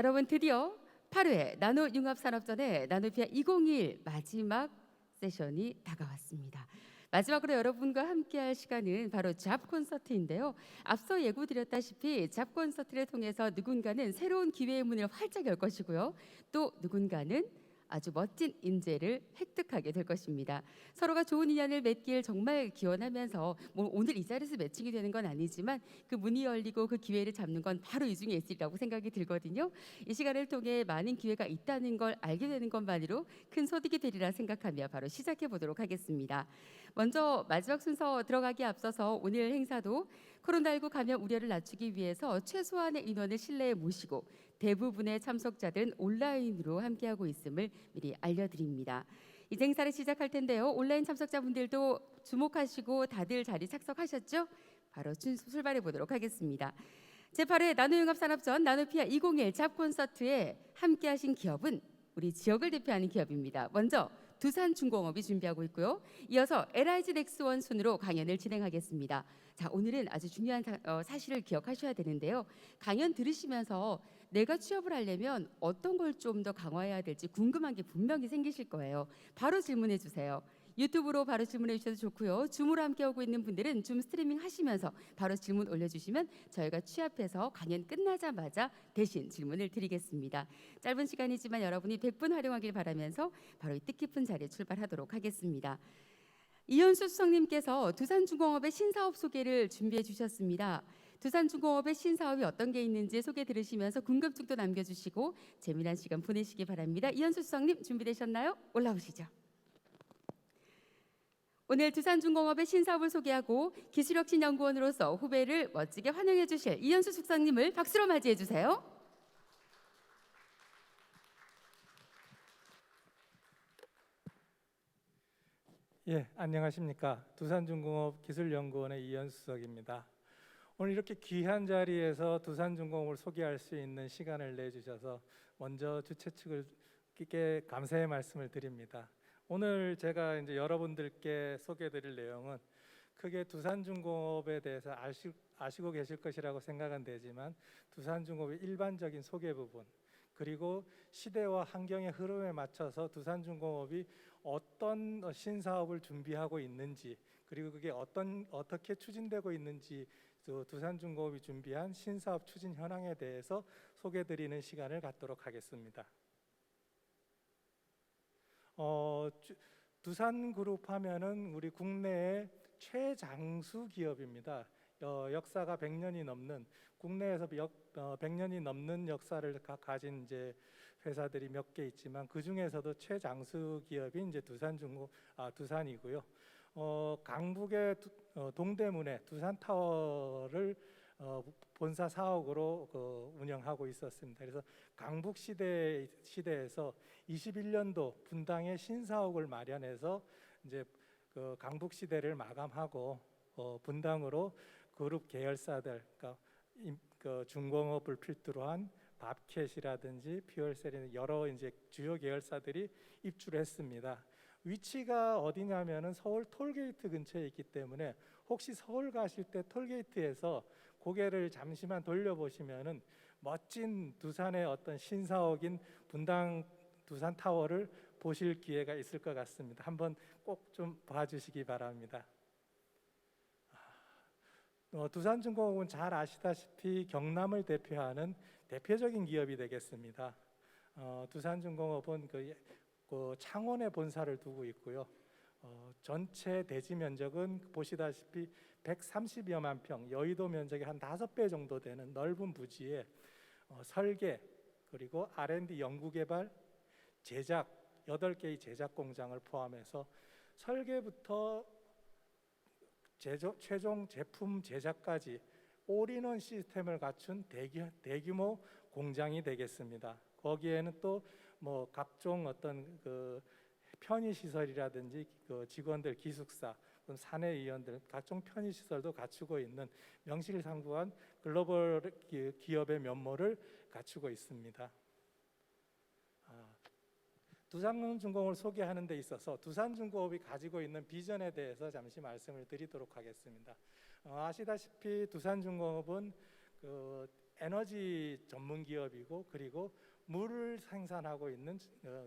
여러분 드디어 8회 나노융합산업전의 나노피아 2021 마지막 세션이 다가왔습니다. 마지막으로 여러분과 함께할 시간은 바로 잡 콘서트인데요. 앞서 예고드렸다시피 잡 콘서트를 통해서 누군가는 새로운 기회의 문을 활짝 열 것이고요. 또 누군가는 아주 멋진 인재를 획득하게 될 것입니다. 서로가 좋은 인연을 맺길 정말 기원하면서 오늘 이 자리에서 매칭이 되는 건 아니지만 그 문이 열리고 그 기회를 잡는 건 바로 이 중에 있으리라고 생각이 들거든요. 이 시간을 통해 많은 기회가 있다는 걸 알게 되는 것만으로 큰 소득이 되리라 생각하며 바로 시작해 보도록 하겠습니다. 먼저 마지막 순서 들어가기에 앞서서 오늘 행사도 코로나19 감염 우려를 낮추기 위해서 최소한의 인원을 실내에 모시고 대부분의 참석자들은 온라인으로 함께하고 있음을 미리 알려드립니다. 이제 행사를 시작할 텐데요. 온라인 참석자분들도 주목하시고 다들 자리 착석하셨죠? 바로 출발해 보도록 하겠습니다. 제8회 나노융합산업전 나노피아 2021 잡 콘서트에 함께하신 기업은 우리 지역을 대표하는 기업입니다. 먼저 두산중공업이 준비하고 있고요. 이어서 LIG 넥스원 순으로 강연을 진행하겠습니다. 자, 오늘은 아주 중요한 사실을 기억하셔야 되는데요. 강연 들으시면서 내가 취업을 하려면 어떤 걸 좀 더 강화해야 될지 궁금한 게 분명히 생기실 거예요. 바로 질문해 주세요. 유튜브로 바로 질문해 주셔도 좋고요. 줌으로 함께하고 있는 분들은 줌 스트리밍 하시면서 바로 질문 올려주시면 저희가 취합해서 강연 끝나자마자 대신 질문을 드리겠습니다. 짧은 시간이지만 여러분이 100분 활용하길 바라면서 바로 이 뜻깊은 자리에 출발하도록 하겠습니다. 이현수 수석님께서 두산중공업의 신사업 소개를 준비해 주셨습니다. 두산중공업의 신사업이 어떤 게 있는지 소개 들으시면서 궁금증도 남겨주시고 재미난 시간 보내시기 바랍니다. 이현수 수석님 준비되셨나요? 올라오시죠. 오늘 두산중공업의 신사업을 소개하고 기술혁신연구원으로서 후배를 멋지게 환영해 주실 이현수 수석님을 박수로 맞이해 주세요. 예, 안녕하십니까. 두산중공업 기술연구원의 이현수 수석입니다. 오늘 이렇게 귀한 자리에서 두산중공업을 소개할 수 있는 시간을 내주셔서 먼저 주최 측을께 감사의 말씀을 드립니다. 오늘 제가 이제 여러분들께 소개해드릴 내용은 크게 두산중공업에 대해서 아시고 계실 것이라고 생각은 되지만 두산중공업의 일반적인 소개 부분, 그리고 시대와 환경의 흐름에 맞춰서 두산중공업이 어떤 신사업을 준비하고 있는지, 그리고 그게 어떻게 추진되고 있는지, 또 두산중공업이 준비한 신사업 추진 현황에 대해서 소개드리는 시간을 갖도록 하겠습니다. 두산그룹 하면은 우리 국내의 최장수 기업입니다. 역사가 100년이 넘는, 국내에서 100년이 넘는 역사를 가진 이제 회사들이 몇 개 있지만 그 중에서도 최장수 기업이 이제 두산이고요. 강북의 동대문에 두산타워를 본사 사옥으로 운영하고 있었습니다. 그래서 강북 시대에서 21년도 분당에 신사옥을 마련해서 이제 그 강북 시대를 마감하고 분당으로 그룹 계열사들, 그러니까 그 중공업을 필두로 한 밥캣이라든지 퓨얼셀이나 여러 이제 주요 계열사들이 입주를 했습니다. 위치가 어디냐면은 서울 톨게이트 근처에 있기 때문에 혹시 서울 가실 때 톨게이트에서 고개를 잠시만 돌려보시면은 멋진 두산의 어떤 신사옥인 분당 두산타워를 보실 기회가 있을 것 같습니다. 한번 꼭 좀 봐주시기 바랍니다. 두산중공업은 잘 아시다시피 경남을 대표하는 대표적인 기업이 되겠습니다. 두산중공업은 그 창원에 본사를 두고 있고요. 전체 대지 면적은 보시다시피 130여만 평, 여의도 면적의 한 5배 정도 되는 넓은 부지에 설계, 그리고 R&D 연구개발, 제작 8개의 제작 공장을 포함해서 설계부터 최종 제품 제작까지 올인원 시스템을 갖춘 대규모 공장이 되겠습니다. 거기에는 또 뭐 각종 어떤 그 편의 시설이라든지 그 직원들, 기숙사, 사내위원들 각종 편의 시설도 갖추고 있는 명실상부한 글로벌 기업의 면모를 갖추고 있습니다. 두산중공업을 소개하는 데 있어서 두산중공업이 가지고 있는 비전에 대해서 잠시 말씀을 드리도록 하겠습니다. 아시다시피 두산중공업은 그 에너지 전문 기업이고 그리고 물을 생산하고 있는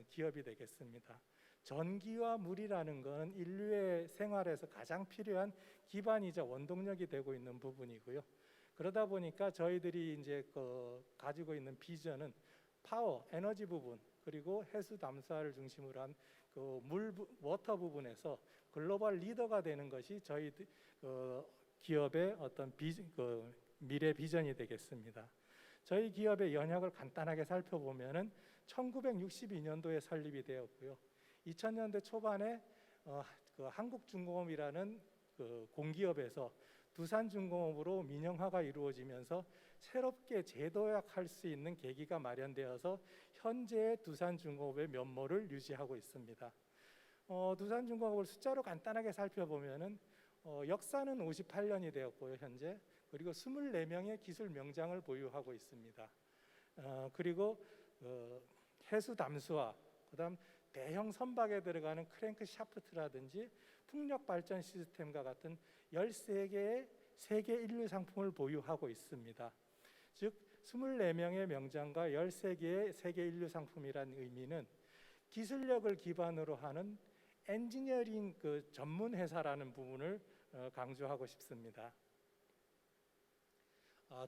기업이 되겠습니다. 전기와 물이라는 것은 인류의 생활에서 가장 필요한 기반이자 원동력이 되고 있는 부분이고요. 그러다 보니까 저희들이 이제 가지고 있는 비전은 파워, 에너지 부분 그리고 해수 담수화를 중심으로 한 워터 부분에서 글로벌 리더가 되는 것이 저희 기업의 어떤 미래 비전이 되겠습니다. 저희 기업의 연역을 간단하게 살펴보면은 1962년도에 설립이 되었고요. 2000년대 초반에 한국중공업이라는 공기업에서 두산중공업으로 민영화가 이루어지면서 새롭게 재도약할 수 있는 계기가 마련되어서 현재의 두산중공업의 면모를 유지하고 있습니다. 두산중공업을 숫자로 간단하게 살펴보면은 역사는 58년이 되었고요, 현재. 그리고 24명의 기술 명장을 보유하고 있습니다. 그리고 해수 담수화, 그다음 대형 선박에 들어가는 크랭크 샤프트라든지 풍력 발전 시스템과 같은 13개의 세계 인류 상품을 보유하고 있습니다. 즉 24명의 명장과 13개의 세계 인류 상품이란 의미는 기술력을 기반으로 하는 엔지니어링 전문 회사라는 부분을 강조하고 싶습니다.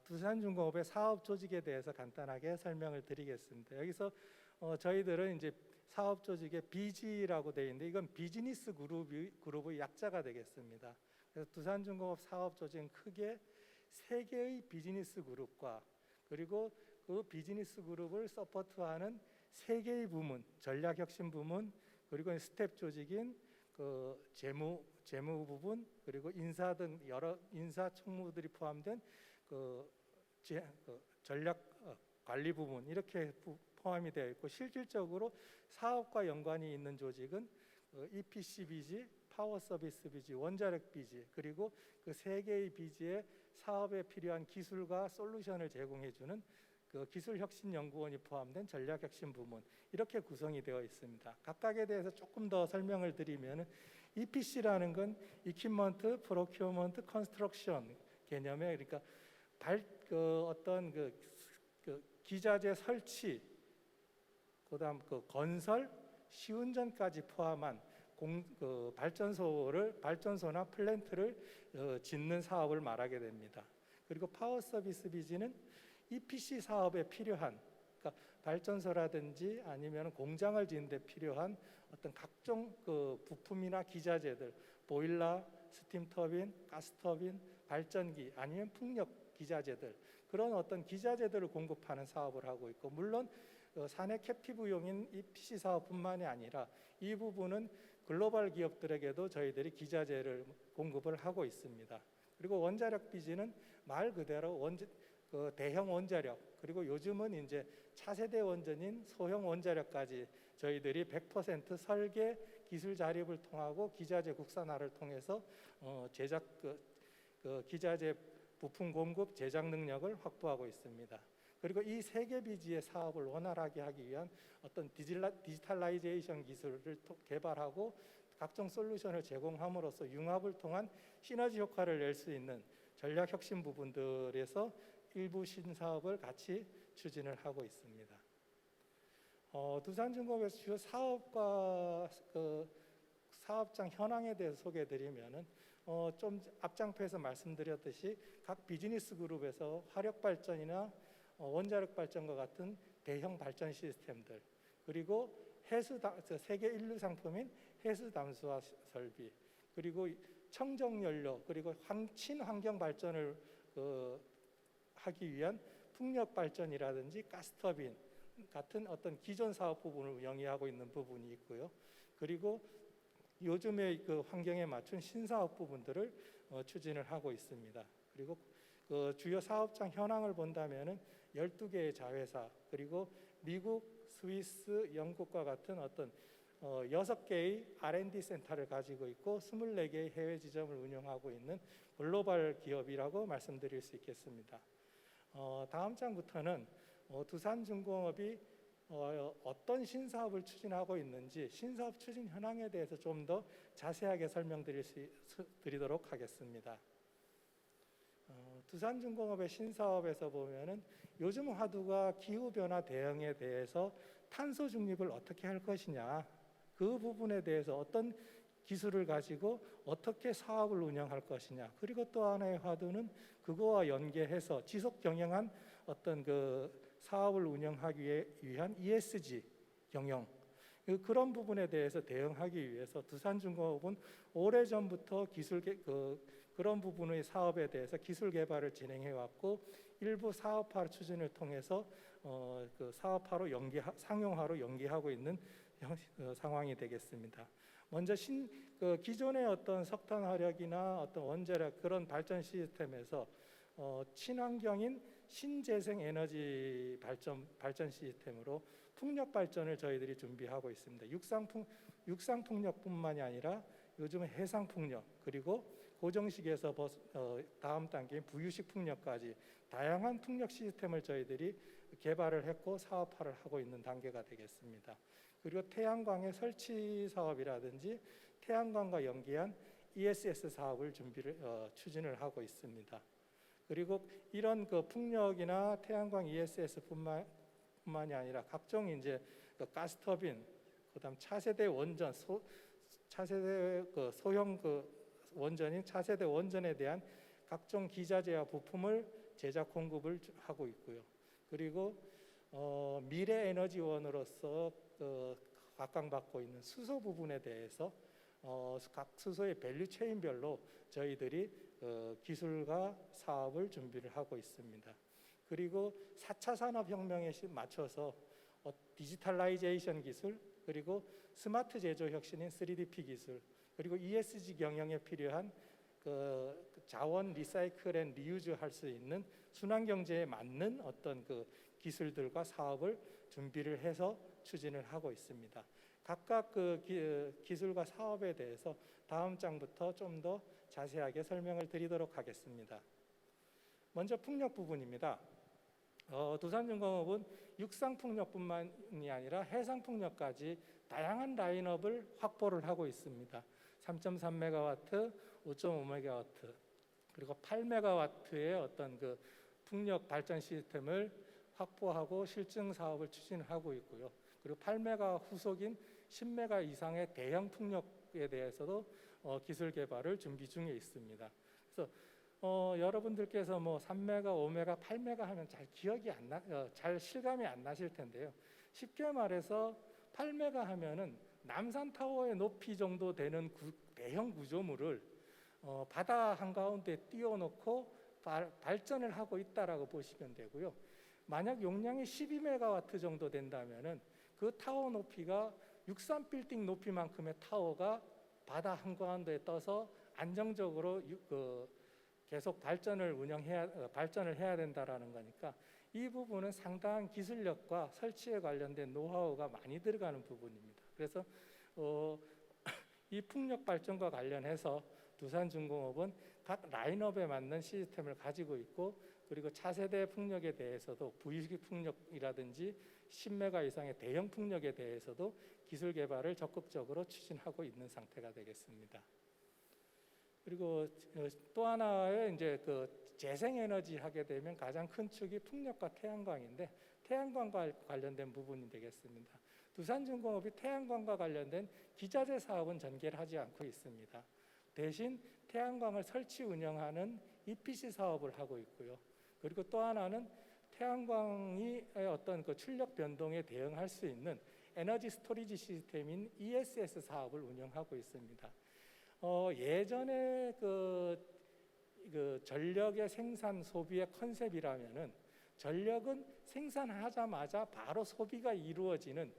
두산중공업의 사업 조직에 대해서 간단하게 설명을 드리겠습니다. 여기서 저희들은 이제 사업 조직에 BG라고 되어 있는데 이건 비즈니스 그룹의 약자가 되겠습니다. 그래서 두산중공업 사업 조직은 크게 3개의 비즈니스 그룹과 그리고 그 비즈니스 그룹을 서포트하는 3개의 부문, 전략혁신 부문, 그리고 스텝 조직인 재무 부분, 그리고 인사 등 여러 인사 총무들이 포함된 전략 관리 부분 이렇게 포함이 되어 있고 실질적으로 사업과 연관이 있는 조직은 EPC 비지, 파워 서비스 비지, 원자력 비지 그리고 그 3개의 비지의 사업에 필요한 기술과 솔루션을 제공해주는 기술혁신연구원이 포함된 전략혁신 부문 이렇게 구성이 되어 있습니다. 각각에 대해서 조금 더 설명을 드리면 EPC라는 건 Equipment, Procurement, Construction 개념에 그러니까 어떤 기자재 설치, 그다음 건설, 시운전까지 포함한 발전소나 플랜트를 짓는 사업을 말하게 됩니다. 그리고 파워 서비스 비지는 EPC 사업에 필요한 그러니까 발전소라든지 아니면 공장을 짓는 데 필요한 어떤 각종 부품이나 기자재들, 보일러, 스팀 터빈, 가스 터빈, 발전기 아니면 풍력 기자재들 그런 어떤 기자재들을 공급하는 사업을 하고 있고 물론 사내 캡티브용인 EPC 사업뿐만이 아니라 이 부분은 글로벌 기업들에게도 저희들이 기자재를 공급을 하고 있습니다. 그리고 원자력 비지는 말 그대로 대형 원자력 그리고 요즘은 이제 차세대 원전인 소형 원자력까지 저희들이 100% 설계 기술 자립을 통하고 기자재 국산화를 통해서 제작 기자재 부품 공급 제작 능력을 확보하고 있습니다. 그리고 이 3개 비지의 사업을 원활하게 하기 위한 어떤 디지털라이제이션 기술을 개발하고 각종 솔루션을 제공함으로써 융합을 통한 시너지 효과를 낼 수 있는 전략 혁신 부분들에서 일부 신사업을 같이 추진을 하고 있습니다. 두산중공업에서 주요 사업과 사업장 현황에 대해서 소개해드리면은 좀 앞장표에서 말씀드렸듯이 각 비즈니스 그룹에서 화력 발전이나 원자력 발전과 같은 대형 발전 시스템들 그리고 세계 인류 상품인 해수 담수화 설비 그리고 청정 연료 그리고 친환경 발전을 하기 위한 풍력 발전이라든지 가스터빈 같은 어떤 기존 사업 부분을 영위하고 있는 부분이 있고요. 그리고 요즘의 환경에 맞춘 신사업 부분들을 추진을 하고 있습니다. 그리고 주요 사업장 현황을 본다면은 12개의 자회사 그리고 미국, 스위스, 영국과 같은 어떤 6개의 R&D 센터를 가지고 있고 24개의 해외 지점을 운영하고 있는 글로벌 기업이라고 말씀드릴 수 있겠습니다. 다음 장부터는 두산중공업이 어떤 신사업을 추진하고 있는지 신사업 추진 현황에 대해서 좀 더 자세하게 설명드리도록 하겠습니다. 두산중공업의 신사업에서 보면은 요즘 화두가 기후변화 대응에 대해서 탄소 중립을 어떻게 할 것이냐, 그 부분에 대해서 어떤 기술을 가지고 어떻게 사업을 운영할 것이냐, 그리고 또 하나의 화두는 그거와 연계해서 지속 경영한 어떤 그 사업을 운영하기 위한 ESG 경영, 그런 부분에 대해서 대응하기 위해서 두산중공업은 오래전부터 그런 부분의 사업에 대해서 기술 개발을 진행해 왔고, 일부 사업화 추진을 통해서 그 사업화로 상용화로 연계하고 있는 상황이 되겠습니다. 먼저 기존의 어떤 석탄 화력이나 어떤 원자력 그런 발전 시스템에서 친환경인 신재생 에너지 발전 시스템으로 풍력 발전을 저희들이 준비하고 있습니다. 육상 풍력뿐만이 아니라 요즘은 해상 풍력, 그리고 고정식에서 다음 단계인 부유식 풍력까지 다양한 풍력 시스템을 저희들이 개발을 했고 사업화를 하고 있는 단계가 되겠습니다. 그리고 태양광의 설치 사업이라든지 태양광과 연계한 ESS 사업을 추진을 하고 있습니다. 그리고 이런 그 풍력이나 태양광 ESS뿐만이 아니라 각종 이제 그 가스터빈, 그다음 차세대 원전, 차세대 소형 원전인 차세대 원전에 대한 각종 기자재와 부품을 제작 공급을 하고 있고요. 그리고 미래 에너지원으로서 각광받고 있는 수소 부분에 대해서 각 수소의 밸류 체인별로 저희들이 기술과 사업을 준비를 하고 있습니다. 그리고 4차 산업혁명에 맞춰서 디지털라이제이션 기술, 그리고 스마트 제조 혁신인 3DP 기술, 그리고 ESG 경영에 필요한 자원 리사이클 앤 리유즈 할 수 있는 순환 경제에 맞는 어떤 그 기술들과 사업을 준비를 해서 추진을 하고 있습니다. 각각 기술과 사업에 대해서 다음 장부터 좀 더 자세하게 설명을 드리도록 하겠습니다. 먼저 풍력 부분입니다. 두산중공업은 육상 풍력뿐만이 아니라 해상 풍력까지 다양한 라인업을 확보를 하고 있습니다. 3.3메가와트, 5.5메가와트, 그리고 8메가와트의 어떤 그 풍력 발전 시스템을 확보하고 실증 사업을 추진하고 있고요. 그리고 8메가 후속인 10메가 이상의 대형 풍력에 대해서도 기술 개발을 준비 중에 있습니다. 그래서 여러분들께서 뭐 3메가, 5메가, 8메가 하면 잘 실감이 안 나실 텐데요. 쉽게 말해서 8메가 하면은 남산 타워의 높이 정도 되는 대형 구조물을 바다 한가운데 띄워놓고 발전을 하고 있다라고 보시면 되고요. 만약 용량이 12메가와트 정도 된다면은 그 타워 높이가 63빌딩 높이만큼의 타워가 바다 한가운데에 떠서 안정적으로 계속 발전을 해야 된다라는 거니까 이 부분은 상당한 기술력과 설치에 관련된 노하우가 많이 들어가는 부분입니다. 그래서 이 풍력 발전과 관련해서 두산중공업은 각 라인업에 맞는 시스템을 가지고 있고, 그리고 차세대 풍력에 대해서도 부유식 풍력이라든지 10메가 이상의 대형 풍력에 대해서도 기술 개발을 적극적으로 추진하고 있는 상태가 되겠습니다. 그리고 또 하나의 이제 재생에너지 하게 되면 가장 큰 축이 풍력과 태양광인데, 태양광과 관련된 부분이 되겠습니다. 두산중공업이 태양광과 관련된 기자재 사업은 전개를 하지 않고 있습니다. 대신 태양광을 설치 운영하는 EPC 사업을 하고 있고요. 그리고 또 하나는 태양광이 어떤 출력 변동에 대응할 수 있는 에너지 스토리지 시스템인 ESS 사업을 운영하고 있습니다. 예전에 전력의 생산 소비의 컨셉이라면은 전력은 생산하자마자 바로 소비가 이루어지는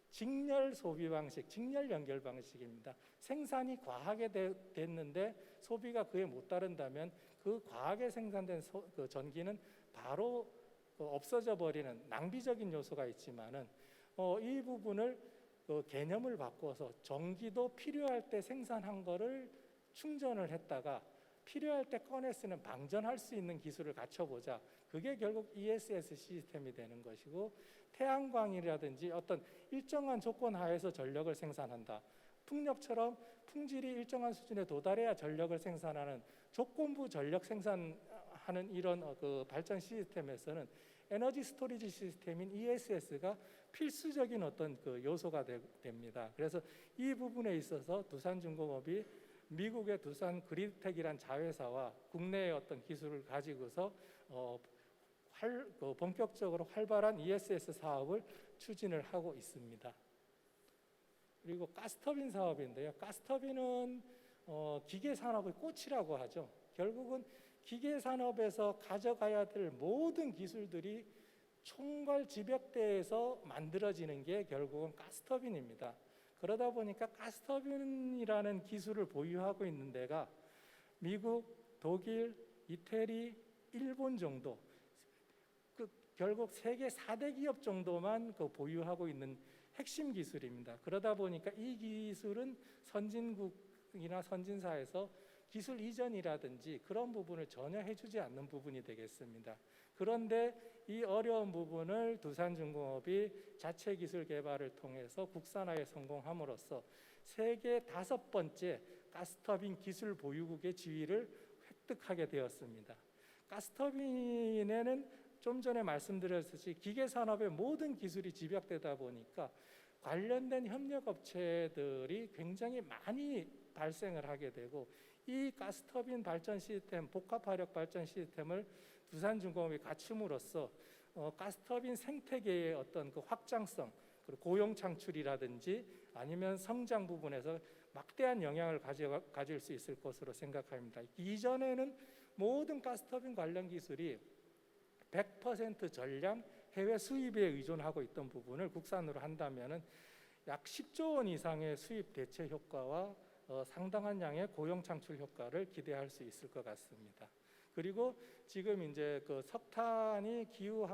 직렬 소비 방식, 직렬 연결 방식입니다. 생산이 과하게 됐는데 소비가 그에 못 따른다면 그 과하게 생산된 전기는 바로 없어져 버리는 낭비적인 요소가 있지만은 이 부분을 개념을 바꿔서 전기도 필요할 때 생산한 거를 충전을 했다가 필요할 때 꺼내 쓰는 방전할 수 있는 기술을 갖춰보자. 그게 결국 ESS 시스템이 되는 것이고, 태양광이라든지 어떤 일정한 조건 하에서 전력을 생산한다. 풍력처럼 품질이 일정한 수준에 도달해야 전력을 생산하는 조건부 전력 생산하는 이런 그 발전 시스템에서는 에너지 스토리지 시스템인 ESS가 필수적인 어떤 그 요소가 됩니다. 그래서 이 부분에 있어서 두산중공업이 미국의 두산 그리드텍이란 자회사와 국내의 어떤 기술을 가지고서 본격적으로 활발한 ESS 사업을 추진을 하고 있습니다. 그리고 가스터빈 사업인데요. 가스터빈은 기계 산업의 꽃이라고 하죠. 결국은 기계 산업에서 가져가야 될 모든 기술들이 총괄 집약대에서 만들어지는 게 결국은 가스터빈입니다. 그러다 보니까 가스터빈이라는 기술을 보유하고 있는 데가 미국, 독일, 이태리, 일본 정도, 결국 세계 4대 기업 정도만 보유하고 있는 핵심 기술입니다. 그러다 보니까 이 기술은 선진국이나 선진사에서 기술 이전이라든지 그런 부분을 전혀 해주지 않는 부분이 되겠습니다. 그런데 이 어려운 부분을 두산중공업이 자체 기술 개발을 통해서 국산화에 성공함으로써 세계 5번째 가스터빈 기술 보유국의 지위를 획득하게 되었습니다. 가스터빈에는 좀 전에 말씀드렸듯이 기계 산업의 모든 기술이 집약되다 보니까 관련된 협력업체들이 굉장히 많이 발생을 하게 되고, 이 가스터빈 발전 시스템, 복합화력 발전 시스템을 두산중공업이 갖춤으로써 가스터빈 생태계의 어떤 그 확장성, 그리고 고용 창출이라든지 아니면 성장 부분에서 막대한 영향을 가질 수 있을 것으로 생각합니다. 이전에는 모든 가스터빈 관련 기술이 100% 전량 해외 수입에 의존하고 있던 부분을 국산으로 한다면은 약 10조 원 이상의 수입 대체 효과와 상당한 양의 고용 창출 효과를 기대할 수 있을 것 같습니다. 그리고 지금 이제 그 석탄이 기후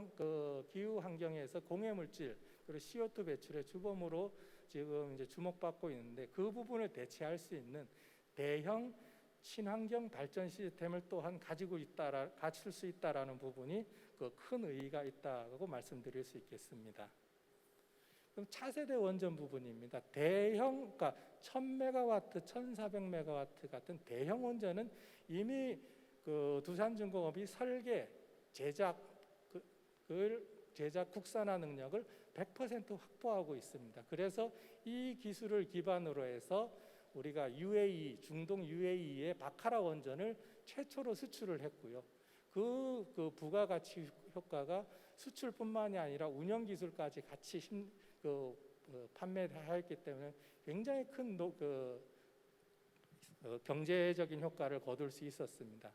환경에서 공해 물질 그리고 CO2 배출의 주범으로 지금 이제 주목받고 있는데, 그 부분을 대체할 수 있는 대형 친환경 발전 시스템을 또한 갖출 수 있다라는 부분이 큰 의의가 있다고 말씀드릴 수 있겠습니다. 그럼 차세대 원전 부분입니다. 대형, 그러니까 1000메가와트, 1400메가와트 같은 대형 원전은 이미 두산중공업이 설계, 제작 국산화 능력을 100% 확보하고 있습니다. 그래서 이 기술을 기반으로 해서 우리가 중동 UAE의 바카라 원전을 최초로 수출을 했고요. 그 부가가치 효과가 수출뿐만이 아니라 운영 기술까지 같이 판매하였기 때문에 굉장히 큰 경제적인 효과를 거둘 수 있었습니다.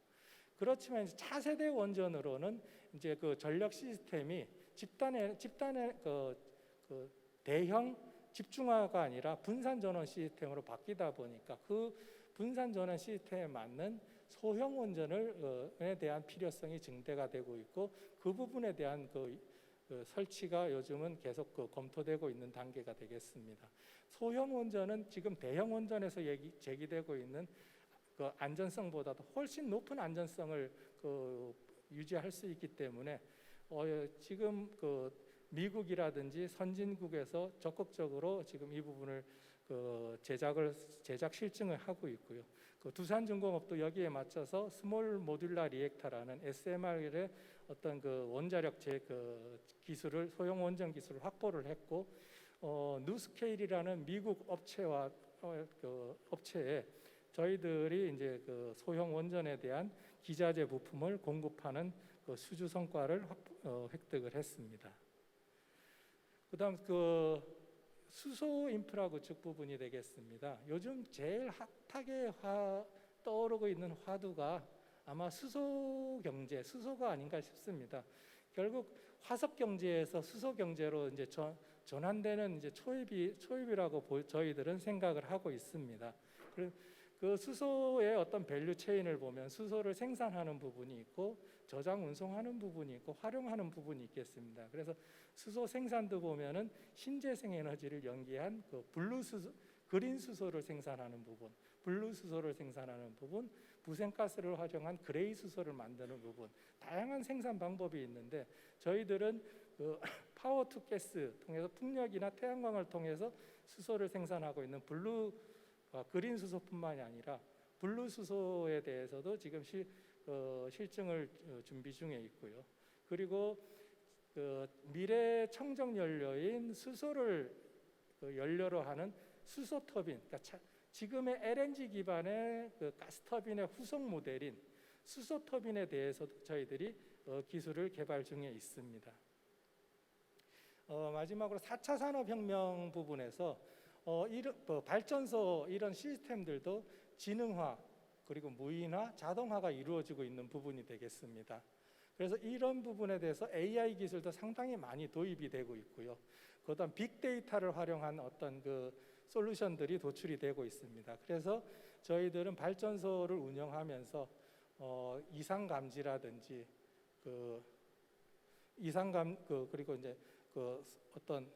그렇지만 이제 차세대 원전으로는 이제 그 전력 시스템이 집단의 대형 집중화가 아니라 분산 전원 시스템으로 바뀌다 보니까 그 분산 전원 시스템에 맞는 소형 원전에 대한 필요성이 증대가 되고 있고, 그 부분에 대한 설치가 요즘은 계속 검토되고 있는 단계가 되겠습니다. 소형 원전은 지금 대형 원전에서 제기되고 있는 그 안전성보다도 훨씬 높은 안전성을 유지할 수 있기 때문에 지금 미국이라든지 선진국에서 적극적으로 지금 이 부분을 제작 실증을 하고 있고요. 두산중공업도 여기에 맞춰서 스몰 모듈라 리액터라는 SMR의 어떤 원자력 기술을, 소형 원전 기술을 확보를 했고, 누스케일이라는 미국 업체에 저희들이 이제 소형 원전에 대한 기자재 부품을 공급하는 수주 성과를 획득을 했습니다. 그다음 수소 인프라 구축 부분이 되겠습니다. 요즘 제일 핫하게 떠오르고 있는 화두가 아마 수소 경제, 수소가 아닌가 싶습니다. 결국 화석 경제에서 수소 경제로 이제 전환되는 이제 초입이라고 저희들은 생각을 하고 있습니다. 그 수소의 어떤 밸류 체인을 보면 수소를 생산하는 부분이 있고, 저장 운송하는 부분이 있고, 활용하는 부분이 있겠습니다. 그래서 수소 생산도 보면은 신재생 에너지를 연계한 그린 수소를 생산하는 부분, 블루 수소를 생산하는 부분, 부생가스를 활용한 그레이 수소를 만드는 부분, 다양한 생산 방법이 있는데, 저희들은 그 파워 투 가스 통해서 풍력이나 태양광을 통해서 수소를 생산하고 있는 그린 수소뿐만이 아니라 블루 수소에 대해서도 지금 실증을 준비 중에 있고요. 그리고 미래 청정 연료인 수소를 연료로 하는 수소 터빈, 그러니까 지금의 LNG 기반의 가스 터빈의 후속 모델인 수소 터빈에 대해서도 저희들이 기술을 개발 중에 있습니다. 마지막으로 4차 산업혁명 부분에서 발전소 이런 시스템들도 지능화 그리고 무인화, 자동화가 이루어지고 있는 부분이 되겠습니다. 그래서 이런 부분에 대해서 AI 기술도 상당히 많이 도입이 되고 있고요. 그다음 빅데이터를 활용한 어떤 솔루션들이 도출이 되고 있습니다. 그래서 저희들은 발전소를 운영하면서 이상 감지라든지 그리고 이제 어떤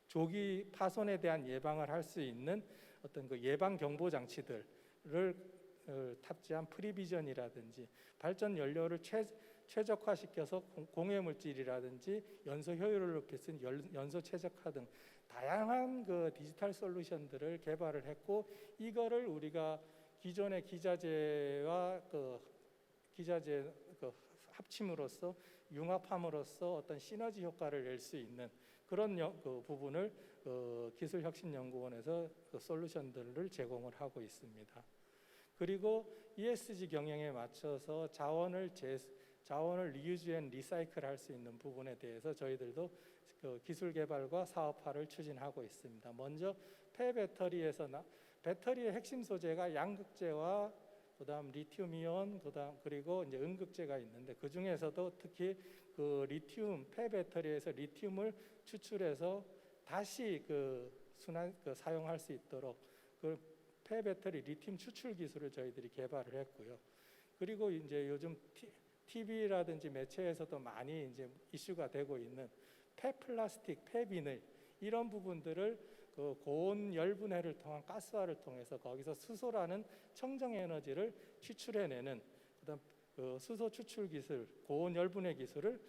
조기 파손에 대한 예방을 할 수 있는 어떤 예방 경보 장치들을 탑재한 프리비전이라든지 발전 연료를 최적화시켜서 공해 물질이라든지 연소 효율을 높일 수 있는 연소 최적화 등 다양한 디지털 솔루션들을 개발을 했고, 이거를 우리가 기존의 기자재와 기자재 합침으로써 융합함으로써 어떤 시너지 효과를 낼 수 있는 그런 부분을 기술혁신연구원에서 솔루션들을 제공을 하고 있습니다. 그리고 ESG 경영에 맞춰서 자원을 리유즈 앤 리사이클 할 수 있는 부분에 대해서 저희들도 기술 개발과 사업화를 추진하고 있습니다. 먼저 폐배터리에서 배터리의 핵심 소재가 양극재와 그다음 리튬이온, 그리고 이제 음극재가 있는데, 그 중에서도 특히 폐배터리에서 리튬을 추출해서 다시 사용할 수 있도록 폐배터리 리튬 추출 기술을 저희들이 개발을 했고요. 그리고 이제 요즘 TV라든지 매체에서도 많이 이제 이슈가 되고 있는 폐플라스틱, 폐비닐 이런 부분들을 고온 열분해를 통한 가스화를 통해서 거기서 수소라는 청정 에너지를 취출해내는 그다음 수소 추출 기술, 고온 열분해 기술을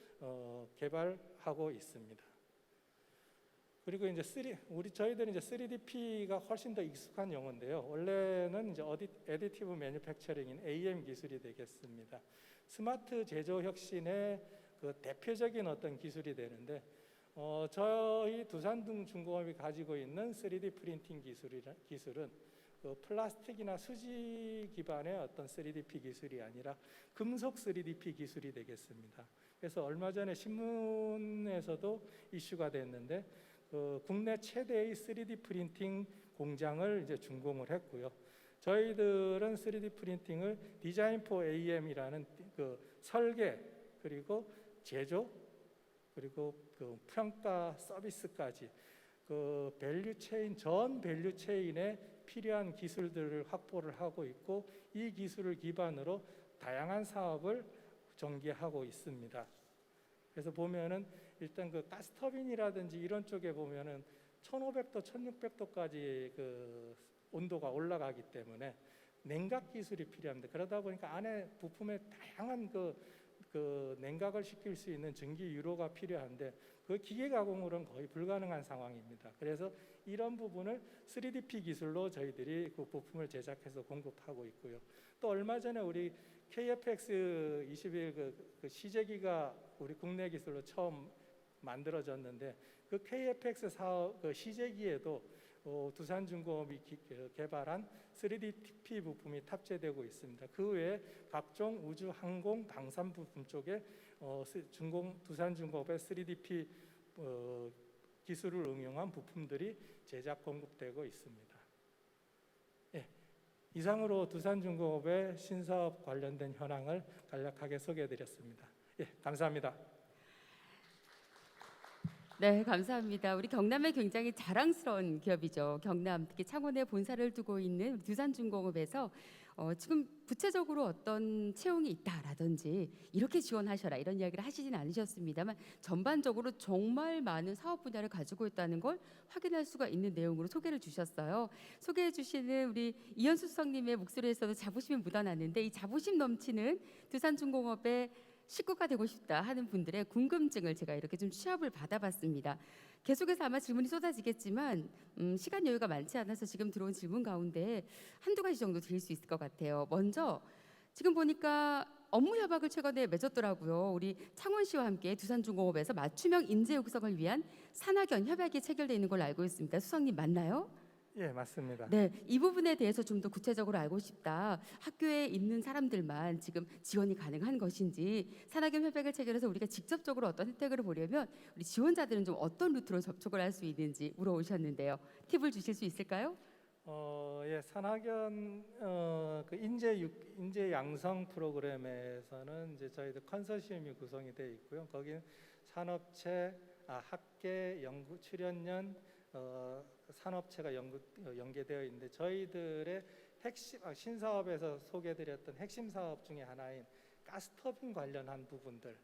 개발하고 있습니다. 그리고 이제 저희들은 이제 3DP가 훨씬 더 익숙한 용어인데요. 원래는 이제 애디티브 매뉴팩처링인 AM 기술이 되겠습니다. 스마트 제조 혁신의 대표적인 어떤 기술이 되는데, 저희 두산중공업이 가지고 있는 3D 프린팅 기술은 플라스틱이나 수지 기반의 어떤 3DP 기술이 아니라 금속 3DP 기술이 되겠습니다. 그래서 얼마 전에 신문에서도 이슈가 됐는데, 국내 최대의 3D 프린팅 공장을 이제 준공을 했고요. 저희들은 3D 프린팅을 디자인 포 AM이라는 설계 그리고 제조 그리고 평가 서비스까지 전 밸류 체인에 필요한 기술들을 확보를 하고 있고, 이 기술을 기반으로 다양한 사업을 전개하고 있습니다. 그래서 보면은 일단 가스터빈이라든지 이런 쪽에 보면은 1500도, 1600도까지 온도가 올라가기 때문에 냉각 기술이 필요합니다. 그러다 보니까 안에 부품에 다양한 냉각을 시킬 수 있는 전기 유로가 필요한데, 그 기계 가공으로는 거의 불가능한 상황입니다. 그래서 이런 부분을 3DP 기술로 저희들이 그 부품을 제작해서 공급하고 있고요. 또 얼마 전에 우리 KFX21 시제기가 우리 국내 기술로 처음 만들어졌는데, 그 KFX 사업 시제기에도 두산중공업이 개발한 3DP 부품이 탑재되고 있습니다. 그 외에 각종 우주, 항공, 방산 부품 쪽에 두산중공업의 3DP 기술을 응용한 부품들이 제작 공급되고 있습니다. 예, 이상으로 두산중공업의 신사업 관련된 현황을 간략하게 소개해드렸습니다. 예, 감사합니다. 네, 감사합니다. 우리 경남의 굉장히 자랑스러운 기업이죠. 경남, 특히 창원에 본사를 두고 있는 두산중공업에서 지금 구체적으로 어떤 채용이 있다라든지 이렇게 지원하셔라 이런 이야기를 하시진 않으셨습니다만, 전반적으로 정말 많은 사업 분야를 가지고 있다는 걸 확인할 수가 있는 내용으로 소개를 주셨어요. 소개해 주시는 우리 이현수 수석님의 목소리에서도 자부심이 묻어나는데, 이 자부심 넘치는 두산중공업의 식구가 되고 싶다 하는 분들의 궁금증을 제가 이렇게 좀 취합을 받아봤습니다. 계속해서 아마 질문이 쏟아지겠지만 시간 여유가 많지 않아서 지금 들어온 질문 가운데 한두 가지 정도 드릴 수 있을 것 같아요. 먼저 지금 보니까 업무 협약을 최근에 맺었더라고요. 우리 창원 씨와 함께 두산중공업에서 맞춤형 인재 육성을 위한 산학연 협약이 체결되어 있는 걸로 알고 있습니다. 수석님 맞나요? 예, 맞습니다. 네, 이 부분에 대해서 좀 더 구체적으로 알고 싶다. 학교에 있는 사람들만 지금 지원이 가능한 것인지, 산학연 협약을 체결해서 우리가 직접적으로 어떤 혜택을 보려면 우리 지원자들은 좀 어떤 루트로 접촉을 할 수 있는지 물어오셨는데요. 팁을 주실 수 있을까요? 예, 산학연 그 인재 양성 프로그램에서는 이제 저희들 컨소시엄이 구성이 되어 있고요. 거기는 산업체, 학계, 연구 출연연, 산업체가 연계되어 있는데 저희들의 핵심 신사업에서 소개드렸던 핵심 사업 중에 하나인 가스터빈 관련한 부분들.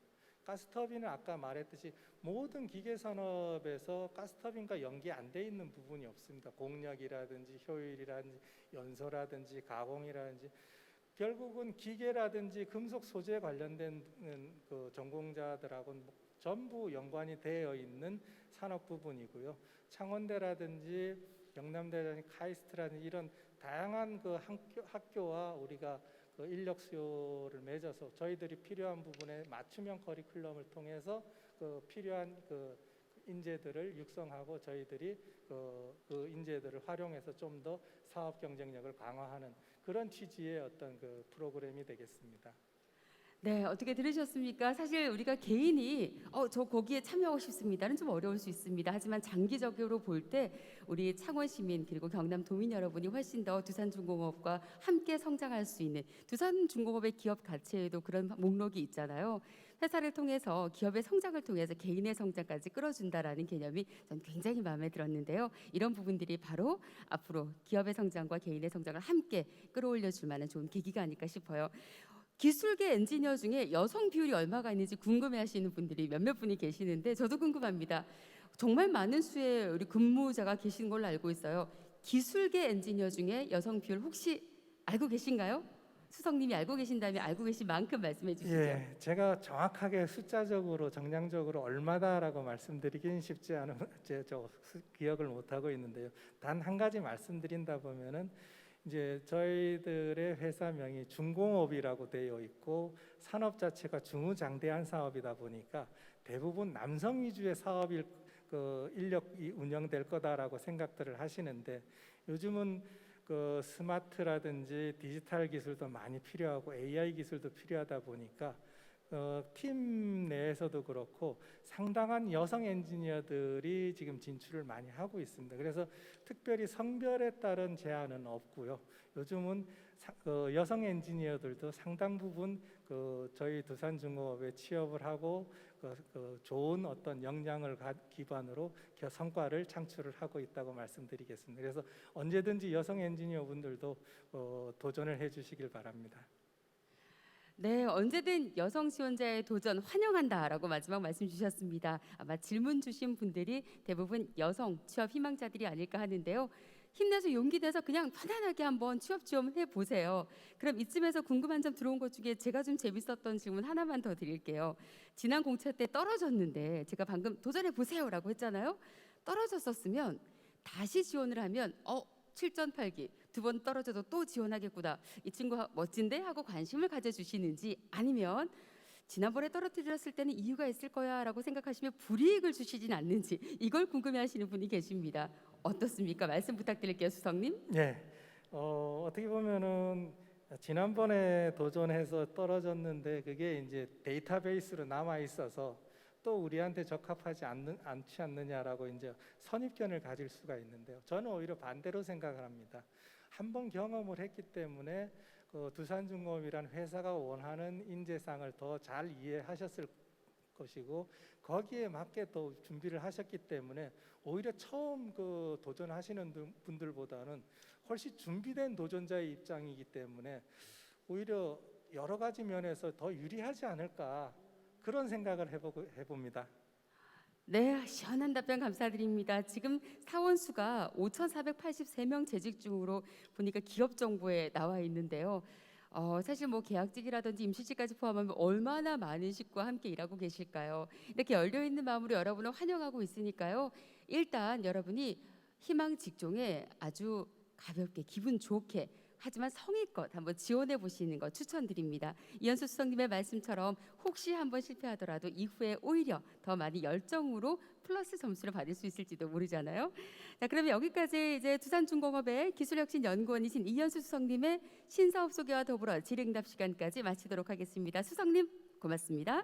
가스터빈은 아까 말했듯이 모든 기계 산업에서 가스터빈과 연계 안 돼 있는 부분이 없습니다. 공력이라든지 효율이라든지 연소라든지 가공이라든지 결국은 기계라든지 금속 소재 관련된 그 전공자들하고는 전부 연관이 되어 있는 산업 부분이고요. 창원대라든지 경남대라든지 카이스트라든지 이런 다양한 그 학교와 우리가 그 인력 수요를 맺어서 저희들이 필요한 부분에 맞춤형 커리큘럼을 통해서 그 필요한 그 인재들을 육성하고 저희들이 그 인재들을 활용해서 좀 더 사업 경쟁력을 강화하는 그런 취지의 어떤 그 프로그램이 되겠습니다. 네, 어떻게 들으셨습니까? 사실 우리가 개인이 저 거기에 참여하고 싶습니다는 좀 어려울 수 있습니다. 하지만 장기적으로 볼 때 우리 창원 시민 그리고 경남 도민 여러분이 훨씬 더 두산중공업과 함께 성장할 수 있는 두산중공업의 기업 가치에도 그런 목록이 있잖아요. 회사를 통해서 기업의 성장을 통해서 개인의 성장까지 끌어준다라는 개념이 전 굉장히 마음에 들었는데요. 이런 부분들이 바로 앞으로 기업의 성장과 개인의 성장을 함께 끌어올려 줄 만한 좋은 계기가 아닐까 싶어요. 기술계 엔지니어 중에 여성 비율이 얼마가 있는지 궁금해하시는 분들이 몇몇 분이 계시는데 저도 궁금합니다. 정말 많은 수의 우리 근무자가 계신 걸로 알고 있어요. 기술계 엔지니어 중에 여성 비율 혹시 알고 계신가요? 수석님이 알고 계신다면 알고 계신 만큼 말씀해 주시죠. 예, 제가 정확하게 숫자적으로 정량적으로 얼마다라고 말씀드리긴 쉽지 않은 기억을 못 하고 있는데요. 단 한 가지 말씀드린다 보면은 이제 저희들의 회사명이 중공업이라고 되어 있고 산업 자체가 중우장대한 사업이다 보니까 대부분 남성 위주의 사업일 그 인력이 운영될 거다라고 생각들을 하시는데 요즘은 그 스마트라든지 디지털 기술도 많이 필요하고 AI 기술도 필요하다 보니까 팀 내에서도 그렇고 상당한 여성 엔지니어들이 지금 진출을 많이 하고 있습니다. 그래서 특별히 성별에 따른 제한은 없고요. 요즘은 여성 엔지니어들도 상당 부분 저희 두산중공업에 취업을 하고 좋은 어떤 역량을 기반으로 성과를 창출을 하고 있다고 말씀드리겠습니다. 그래서 언제든지 여성 엔지니어 분들도 도전을 해주시길 바랍니다. 네, 언제든 여성 지원자의 도전 환영한다라고 마지막 말씀 주셨습니다. 아마 질문 주신 분들이 대부분 여성 취업 희망자들이 아닐까 하는데요. 힘내서 용기 내서 그냥 편안하게 한번 취업 지원해 보세요. 그럼 이쯤에서 궁금한 점 들어온 것 중에 제가 좀 재밌었던 질문 하나만 더 드릴게요. 지난 공채 때 떨어졌는데 제가 방금 도전해 보세요라고 했잖아요. 떨어졌었으면 다시 지원을 하면 7전 8기 두 번 떨어져도 또 지원하겠구나. 이 친구 멋진데 하고 관심을 가져주시는지 아니면 지난번에 떨어뜨렸을 때는 이유가 있을 거야라고 생각하시면 불이익을 주시진 않는지 이걸 궁금해하시는 분이 계십니다. 어떻습니까? 말씀 부탁드릴게요, 수석님. 예, 어떻게 보면은 지난번에 도전해서 떨어졌는데 그게 이제 데이터베이스로 남아 있어서 또 우리한테 적합하지 않지 않느냐라고 이제 선입견을 가질 수가 있는데요. 저는 오히려 반대로 생각을 합니다. 한번 경험을 했기 때문에 두산중공업이라는 회사가 원하는 인재상을 더 잘 이해하셨을 것이고 거기에 맞게 또 준비를 하셨기 때문에 오히려 처음 도전하시는 분들보다는 훨씬 준비된 도전자의 입장이기 때문에 오히려 여러 가지 면에서 더 유리하지 않을까 그런 생각을 해봅니다. 네, 시원한 답변 감사드립니다. 지금 사원 수가 5,483명 재직 중으로 보니까 기업 정보에 나와 있는데요. 사실 뭐 계약직이라든지 임시직까지 포함하면 얼마나 많은 식구와 함께 일하고 계실까요? 이렇게 열려 있는 마음으로 여러분을 환영하고 있으니까요. 일단 여러분이 희망 직종에 아주 가볍게 기분 좋게 하지만 성의껏 한번 지원해 보시는 거 추천드립니다. 이현수 수석님의 말씀처럼 혹시 한번 실패하더라도 이후에 오히려 더 많이 열정으로 플러스 점수를 받을 수 있을지도 모르잖아요. 자, 그러면 여기까지 이제 두산중공업의 기술혁신연구원이신 이현수 수석님의 신사업 소개와 더불어 질의응답 시간까지 마치도록 하겠습니다. 수석님 고맙습니다.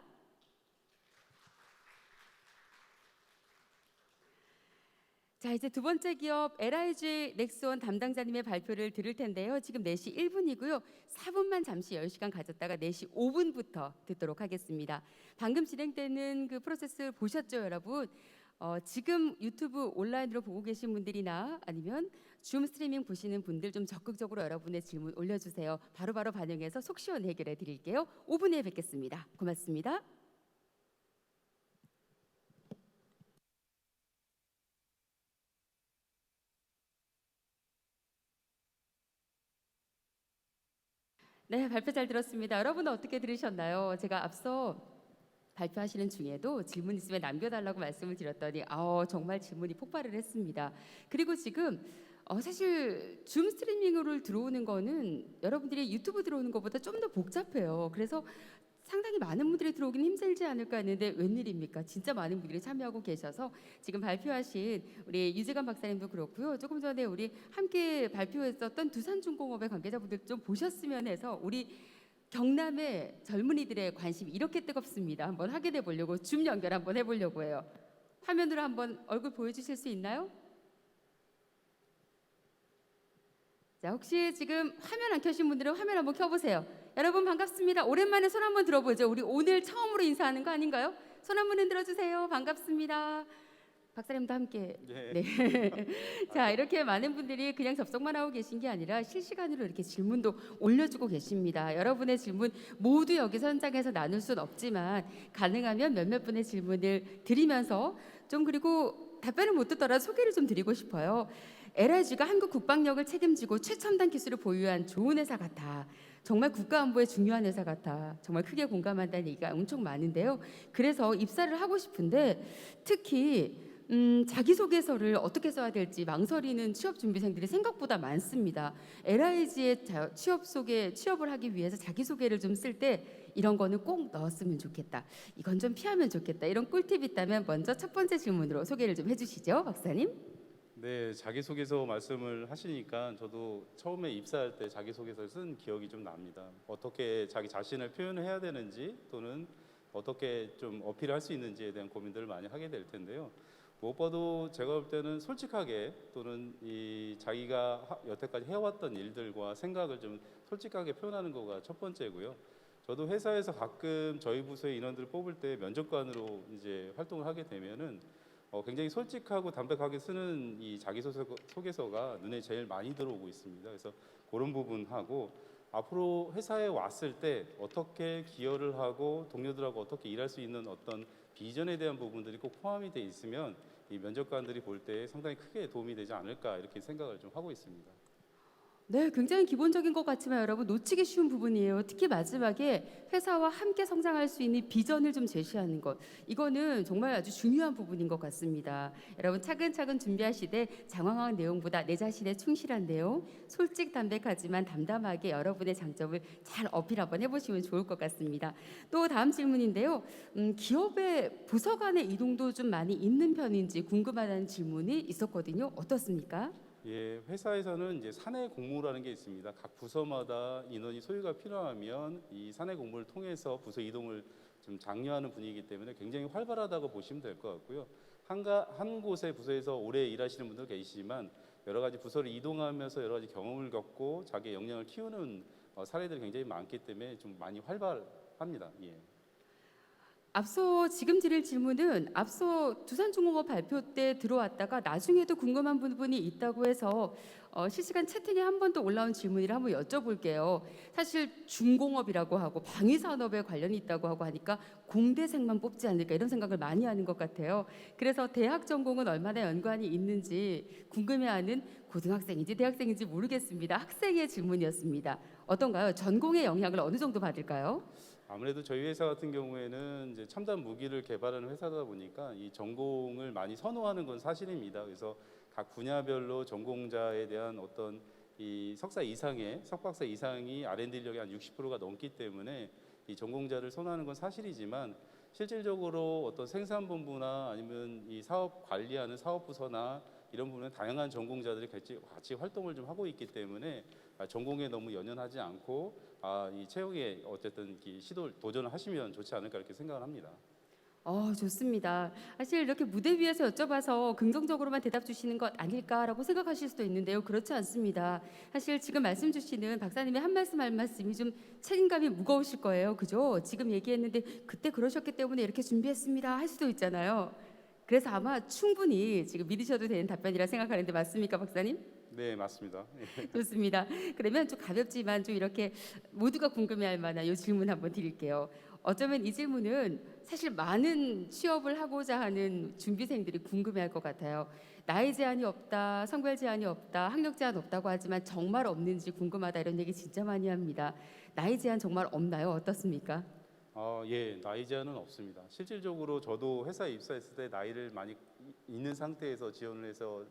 자, 이제 두 번째 기업 LIG 넥스원 담당자님의 발표를 들을 텐데요. 지금 4시 1분이고요. 4분만 잠시 10시간 가졌다가 4시 5분부터 듣도록 하겠습니다. 방금 진행되는 그 프로세스 보셨죠, 여러분? 지금 유튜브 온라인으로 보고 계신 분들이나 아니면 줌 스트리밍 보시는 분들 좀 적극적으로 여러분의 질문 올려주세요. 바로바로 반영해서 속 시원히 해결해 드릴게요. 5분에 뵙겠습니다. 고맙습니다. 네, 발표 잘 들었습니다. 여러분은 어떻게 들으셨나요? 제가 앞서 발표하시는 중에도 질문 있으면 남겨달라고 말씀을 드렸더니 정말 질문이 폭발을 했습니다. 그리고 지금 사실 줌 스트리밍으로 들어오는 거는 여러분들이 유튜브 들어오는 것보다 좀 더 복잡해요. 그래서 상당히 많은 분들이 들어오긴 힘들지 않을까 했는데 웬일입니까? 진짜 많은 분들이 참여하고 계셔서 지금 발표하신 우리 유재관 박사님도 그렇고요. 조금 전에 우리 함께 발표했었던 두산중공업의 관계자분들 좀 보셨으면 해서 우리 경남의 젊은이들의 관심이 이렇게 뜨겁습니다. 한번 확인해 보려고 줌 연결 한번 해보려고 해요. 화면으로 한번 얼굴 보여주실 수 있나요? 자, 혹시 지금 화면 안 켜신 분들은 화면 한번 켜보세요. 여러분 반갑습니다. 오랜만에 손 한번 들어보죠. 우리 오늘 처음으로 인사하는 거 아닌가요? 손 한번 흔들어 주세요. 반갑습니다. 박사님도 함께. 네. 자, 이렇게 많은 분들이 그냥 접속만 하고 계신 게 아니라 실시간으로 이렇게 질문도 올려주고 계십니다. 여러분의 질문 모두 여기서 현장에서 나눌 수는 없지만 가능하면 몇몇 분의 질문을 드리면서 좀 그리고 답변을 못 듣더라도 소개를 좀 드리고 싶어요. LIG가 한국 국방력을 책임지고 최첨단 기술을 보유한 좋은 회사 같아. 정말 국가안보에 중요한 회사 같아. 정말 크게 공감한다는 얘기가 엄청 많은데요. 그래서 입사를 하고 싶은데 특히 자기소개서를 어떻게 써야 될지 망설이는 취업 준비생들이 생각보다 많습니다. LIG의 취업을 하기 위해서 자기소개를 좀 쓸 때 이런 거는 꼭 넣었으면 좋겠다. 이건 좀 피하면 좋겠다. 이런 꿀팁이 있다면 먼저 첫 번째 질문으로 소개를 좀 해주시죠, 박사님. 네, 자기소개서 말씀을 하시니까 저도 처음에 입사할 때 자기소개서를 쓴 기억이 좀 납니다. 어떻게 자기 자신을 표현해야 되는지 또는 어떻게 좀 어필할 수 있는지에 대한 고민들을 많이 하게 될 텐데요. 무엇보다도 제가 볼 때는 솔직하게 또는 이 자기가 여태까지 해왔던 일들과 생각을 좀 솔직하게 표현하는 거가 첫 번째고요. 저도 회사에서 가끔 저희 부서의 인원들을 뽑을 때 면접관으로 이제 활동을 하게 되면은 굉장히 솔직하고 담백하게 쓰는 이 자기소개서가 눈에 제일 많이 들어오고 있습니다. 그래서 그런 부분하고 앞으로 회사에 왔을 때 어떻게 기여를 하고 동료들하고 어떻게 일할 수 있는 어떤 비전에 대한 부분들이 꼭 포함이 돼 있으면 이 면접관들이 볼 때 상당히 크게 도움이 되지 않을까 이렇게 생각을 좀 하고 있습니다. 네, 굉장히 기본적인 것 같지만 여러분 놓치기 쉬운 부분이에요. 특히 마지막에 회사와 함께 성장할 수 있는 비전을 좀 제시하는 것. 이거는 정말 아주 중요한 부분인 것 같습니다. 여러분 차근차근 준비하시되 장황한 내용보다 내 자신에 충실한 내용, 솔직 담백하지만 담담하게 여러분의 장점을 잘 어필 한번 해보시면 좋을 것 같습니다. 또 다음 질문인데요. 기업의 부서 간의 이동도 좀 많이 있는 편인지 궁금하다는 질문이 있었거든요. 어떻습니까? 예, 회사에서는 이제 사내 공모라는 게 있습니다. 각 부서마다 인원이 소요가 필요하면 이 사내 공모를 통해서 부서 이동을 좀 장려하는 분위기이기 때문에 굉장히 활발하다고 보시면 될 것 같고요. 한 곳의 부서에서 오래 일하시는 분들 계시지만 여러 가지 부서를 이동하면서 여러 가지 경험을 겪고 자기의 역량을 키우는 사례들이 굉장히 많기 때문에 좀 많이 활발합니다. 예. 앞서 지금 드릴 질문은 앞서 두산중공업 발표 때 들어왔다가 나중에도 궁금한 부분이 있다고 해서 실시간 채팅에 한 번 더 올라온 질문이라 한번 여쭤볼게요. 사실 중공업이라고 하고 방위산업에 관련이 있다고 하고 하니까 공대생만 뽑지 않을까 이런 생각을 많이 하는 것 같아요. 그래서 대학 전공은 얼마나 연관이 있는지 궁금해하는 고등학생인지 대학생인지 모르겠습니다. 학생의 질문이었습니다. 어떤가요? 전공의 영향을 어느 정도 받을까요? 아무래도 저희 회사 같은 경우에는 이제 첨단 무기를 개발하는 회사다 보니까 이 전공을 많이 선호하는 건 사실입니다. 그래서 각 분야별로 전공자에 대한 어떤 이 석사 이상의 석박사 이상이 R&D 인력의 한 60%가 넘기 때문에 이 전공자를 선호하는 건 사실이지만 실질적으로 어떤 생산본부나 아니면 이 사업 관리하는 사업부서나 이런 부분은 다양한 전공자들이 같이 활동을 좀 하고 있기 때문에 전공에 너무 연연하지 않고 이 채용에 어쨌든 이 시도를 도전을 하시면 좋지 않을까 이렇게 생각을 합니다. 좋습니다. 사실 이렇게 무대 위에서 여쭤봐서 긍정적으로만 대답 주시는 것 아닐까라고 생각하실 수도 있는데요. 그렇지 않습니다. 사실 지금 말씀 주시는 박사님의 한 말씀 한 말씀이 좀 책임감이 무거우실 거예요. 그죠? 지금 얘기했는데 그때 그러셨기 때문에 이렇게 준비했습니다. 할 수도 있잖아요. 그래서 아마 충분히 지금 믿으셔도 되는 답변이라 생각하는데 맞습니까, 박사님? 네, 맞습니다. 좋습니다. 그러면 좀 가볍지만 좀 이렇게 모두가 궁금해할 만한 이 질문 한번 드릴게요. 어쩌면 이 질문은 사실 많은 취업을 하고자 하는 준비생들이 궁금해할 것 같아요. 나이 제한이 없다, 성별 제한이 없다, 학력 제한 없다고 하지만 정말 없는지 궁금하다 이런 얘기 진짜 많이 합니다. 나이 제한 정말 없나요? 어떻습니까? 예, 나이 제한은 없습니다. 실질적으로 저도 회사에 입사했을 때 나이를 많이 있는 상태에서 지원을 해서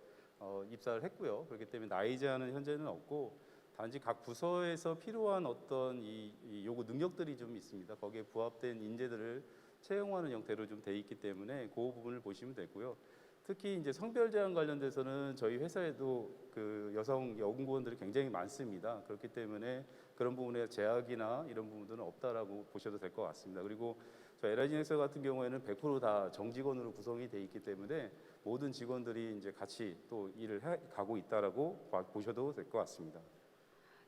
입사를 했고요. 그렇기 때문에 나이 제한은 현재는 없고 단지 각 부서에서 필요한 어떤 이 요구 능력들이 좀 있습니다. 거기에 부합된 인재들을 채용하는 형태로 좀 돼 있기 때문에 그 부분을 보시면 되고요. 특히 이제 성별 제한 관련돼서는 저희 회사에도 그 여성 연구원들이 굉장히 많습니다. 그렇기 때문에 그런 부분에 제약이나 이런 부분들은 없다라고 보셔도 될 것 같습니다. 그리고 저희 LI진엑스 같은 경우에는 100%다 정직원으로 구성이 돼 있기 때문에 모든 직원들이 이제 같이 또 일을 해 가고 있다라고 보셔도 될 것 같습니다.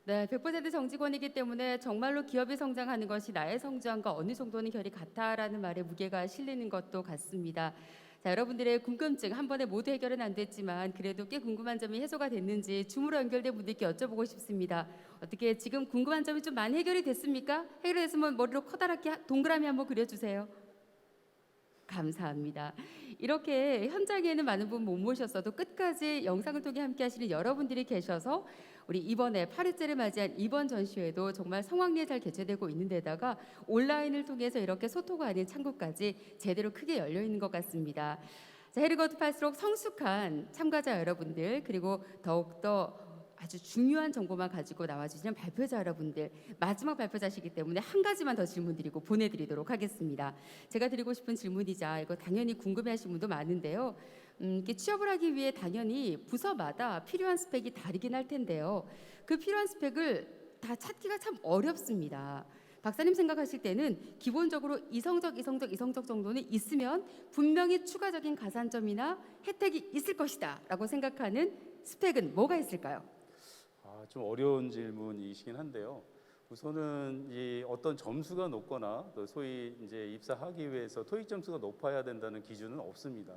네, 100% 정직원이기 때문에 정말로 기업이 성장하는 것이 나의 성장과 어느 정도는 결이 같다라는 말에 무게가 실리는 것도 같습니다. 자, 여러분들의 궁금증 한 번에 모두 해결은 안 됐지만 그래도 꽤 궁금한 점이 해소가 됐는지 줌으로 연결된 분들께 여쭤보고 싶습니다. 어떻게 지금 궁금한 점이 좀 많이 해결이 됐습니까? 해결됐으면 머리로 커다랗게 동그라미 한번 그려주세요. 감사합니다. 이렇게 현장에는 많은 분 못 모셨어도 끝까지 영상을 통해 함께 하시는 여러분들이 계셔서 우리 이번에 8회째를 맞이한 이번 전시회도 정말 성황리에 잘 개최되고 있는 데다가 온라인을 통해서 이렇게 소통하는 창구까지 제대로 크게 열려 있는 것 같습니다. 자, 해를 거듭할수록 성숙한 참가자 여러분들 그리고 더욱더 아주 중요한 정보만 가지고 나와주시는 발표자 여러분들 마지막 발표자시기 때문에 한 가지만 더 질문드리고 보내드리도록 하겠습니다. 제가 드리고 싶은 질문이자 이거 당연히 궁금해하시는 분도 많은데요. 이렇게 취업을 하기 위해 당연히 부서마다 필요한 스펙이 다르긴 할 텐데요. 그 필요한 스펙을 다 찾기가 참 어렵습니다. 박사님 생각하실 때는 기본적으로 이성적 정도는 있으면 분명히 추가적인 가산점이나 혜택이 있을 것이다라고 생각하는 스펙은 뭐가 있을까요? 좀 어려운 질문이시긴 한데요. 우선은 이 어떤 점수가 높거나 또 소위 이제 입사하기 위해서 토익 점수가 높아야 된다는 기준은 없습니다.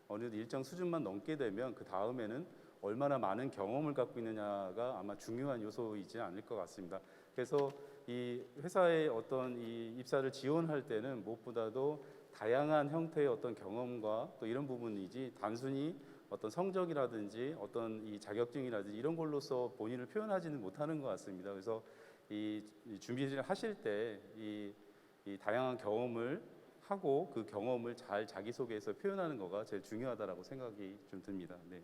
어느 일정 수준만 넘게 되면 그 다음에는 얼마나 많은 경험을 갖고 있느냐가 아마 중요한 요소이지 않을 것 같습니다. 그래서 이 회사의 어떤 이 입사를 지원할 때는 무엇보다도 다양한 형태의 어떤 경험과 또 이런 부분이지 단순히 어떤 성적이라든지 어떤 이 자격증이라든지 이런 걸로서 본인을 표현하지는 못하는 것 같습니다. 그래서 이 준비를 하실 때 이 다양한 경험을 하고 그 경험을 잘 자기소개해서 표현하는 거가 제일 중요하다라고 생각이 좀 듭니다. 네.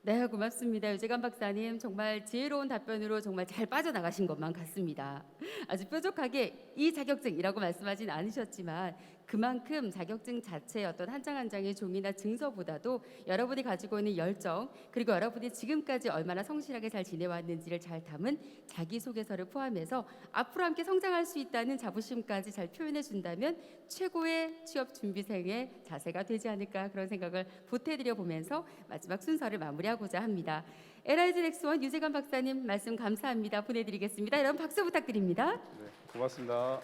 네, 고맙습니다. 유재관 박사님 정말 지혜로운 답변으로 정말 잘 빠져나가신 것만 같습니다. 아주 뾰족하게 이 자격증이라고 말씀하진 않으셨지만 그만큼 자격증 자체의 어떤 한 장 한 장의 종이나 증서보다도 여러분이 가지고 있는 열정 그리고 여러분이 지금까지 얼마나 성실하게 잘 지내왔는지를 잘 담은 자기소개서를 포함해서 앞으로 함께 성장할 수 있다는 자부심까지 잘 표현해 준다면 최고의 취업 준비생의 자세가 되지 않을까 그런 생각을 보태드려 보면서 마지막 순서를 마무리하고자 합니다. LIG 넥스원 유재관 박사님 말씀 감사합니다. 보내드리겠습니다. 여러분 박수 부탁드립니다. 네, 고맙습니다.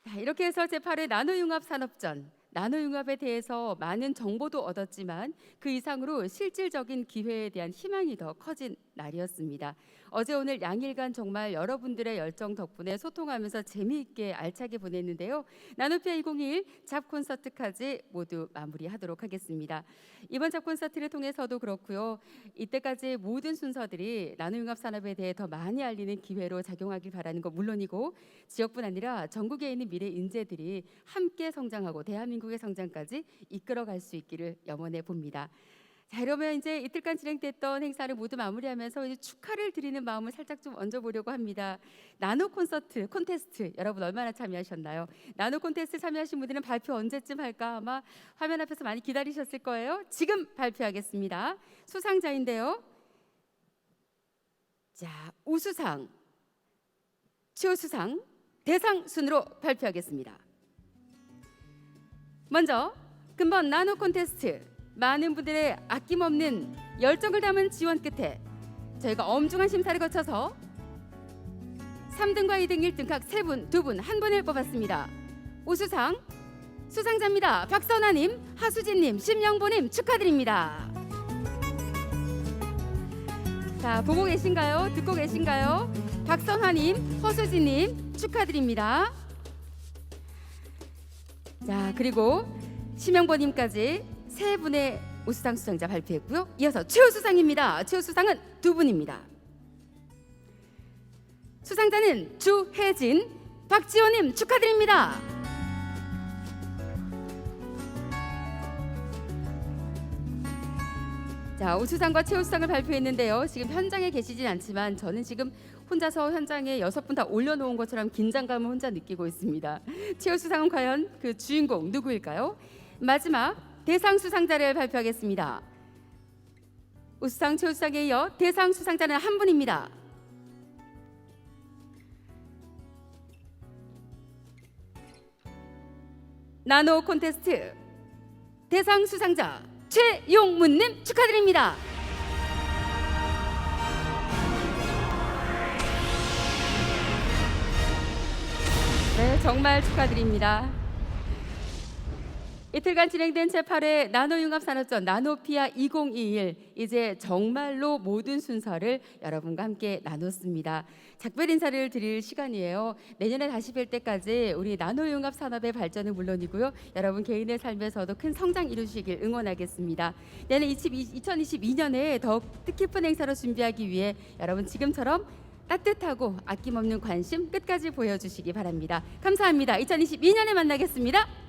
자, 이렇게 해서 제8회 나노융합 산업전, 나노융합에 대해서 많은 정보도 얻었지만 그 이상으로 실질적인 기회에 대한 희망이 더 커진 날이었습니다. 어제 오늘 양일간 정말 여러분들의 열정 덕분에 소통하면서 재미있게 알차게 보냈는데요. 나노피아 2021 잡 콘서트까지 모두 마무리하도록 하겠습니다. 이번 잡 콘서트를 통해서도 그렇고요. 이때까지 모든 순서들이 나노융합 산업에 대해 더 많이 알리는 기회로 작용하길 바라는 것 물론이고 지역뿐 아니라 전국에 있는 미래 인재들이 함께 성장하고 대한민국의 성장까지 이끌어갈 수 있기를 염원해 봅니다. 자, 이러면 이제 이틀간 진행됐던 행사를 모두 마무리하면서 이제 축하를 드리는 마음을 살짝 좀 얹어보려고 합니다. 나노 콘테스트 여러분 얼마나 참여하셨나요? 나노 콘테스트 참여하신 분들은 발표 언제쯤 할까 아마 화면 앞에서 많이 기다리셨을 거예요. 지금 발표하겠습니다. 수상자인데요. 자, 우수상, 최우수상, 대상 순으로 발표하겠습니다. 먼저 근본 나노 콘테스트 많은 분들의 아낌없는 열정을 담은 지원 끝에 저희가 엄중한 심사를 거쳐서 3등과 2등, 1등 각 3분, 2분, 1분을 뽑았습니다. 우수상 수상자입니다. 박선아님, 하수진님, 심영보님 축하드립니다. 자, 보고 계신가요? 듣고 계신가요? 박선화님, 허수진님 축하드립니다. 자, 그리고 심영보님까지 3분의 우수상 수상자 발표했고요. 이어서 최우수상입니다. 최우수상은 2분입니다. 수상자는 주혜진, 박지호님 축하드립니다. 자, 우수상과 최우수상을 발표했는데요. 지금 현장에 계시진 않지만 저는 지금 혼자서 현장에 6분 다 올려놓은 것처럼 긴장감을 혼자 느끼고 있습니다. 최우수상은 과연 그 주인공 누구일까요? 마지막 대상 수상자를 발표하겠습니다. 우수상, 최우수상에 이어 대상 수상자는 한 분입니다. 나노 콘테스트 대상 수상자 최용문님 축하드립니다. 네, 정말 축하드립니다. 이틀간 진행된 제8회 나노융합 산업전 나노피아 2021 이제 정말로 모든 순서를 여러분과 함께 나눴습니다. 작별 인사를 드릴 시간이에요. 내년에 다시 뵐 때까지 우리 나노융합 산업의 발전은 물론이고요. 여러분 개인의 삶에서도 큰 성장 이루시길 응원하겠습니다. 내년 2022년에 더욱 뜻깊은 행사로 준비하기 위해 여러분 지금처럼 따뜻하고 아낌없는 관심 끝까지 보여주시기 바랍니다. 감사합니다. 2022년에 만나겠습니다.